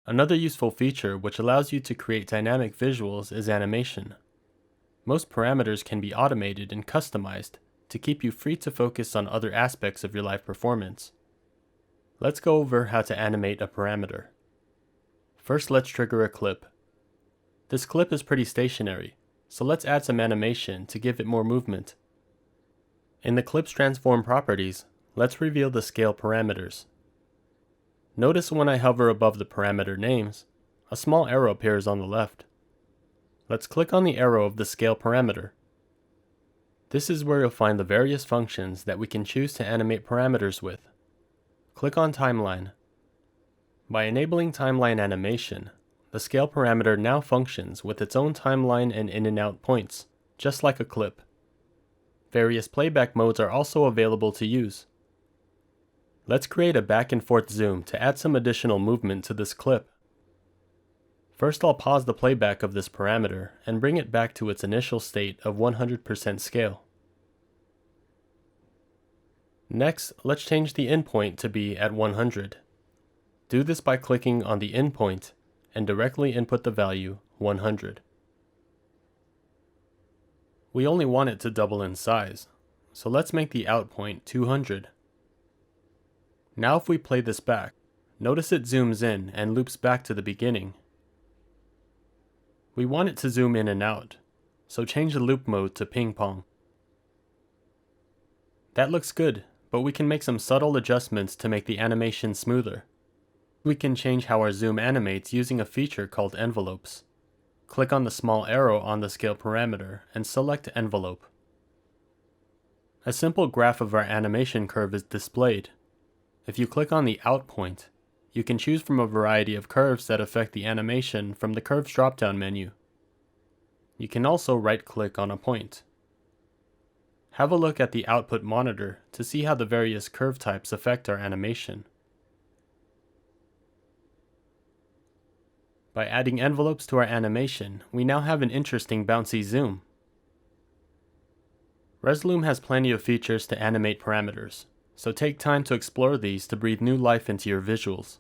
Another useful feature which allows you to create dynamic visuals is animation. Most parameters can be automated and customized to keep you free to focus on other aspects of your live performance. Let's go over how to animate a parameter. First, let's trigger a clip. This clip is pretty stationary, so let's add some animation to give it more movement. In the clip's transform properties, let's reveal the scale parameters. Notice when I hover above the parameter names, a small arrow appears on the left. Let's click on the arrow of the scale parameter. This is where you'll find the various functions that we can choose to animate parameters with. Click on Timeline. By enabling timeline animation, the scale parameter now functions with its own timeline and in and out points, just like a clip. Various playback modes are also available to use. Let's create a back and forth zoom to add some additional movement to this clip. First, I'll pause the playback of this parameter and bring it back to its initial state of 100% scale. Next, let's change the endpoint to be at 100. Do this by clicking on the endpoint and directly input the value 100. We only want it to double in size, so let's make the out point 200. Now if we play this back, notice it zooms in and loops back to the beginning. We want it to zoom in and out, so change the loop mode to ping pong. That looks good, but we can make some subtle adjustments to make the animation smoother. We can change how our zoom animates using a feature called envelopes. Click on the small arrow on the scale parameter and select envelope. A simple graph of our animation curve is displayed. If you click on the out point, you can choose from a variety of curves that affect the animation from the Curves drop-down menu. You can also right-click on a point. Have a look at the output monitor to see how the various curve types affect our animation. By adding envelopes to our animation, we now have an interesting bouncy zoom. Resolume has plenty of features to animate parameters, so take time to explore these to breathe new life into your visuals.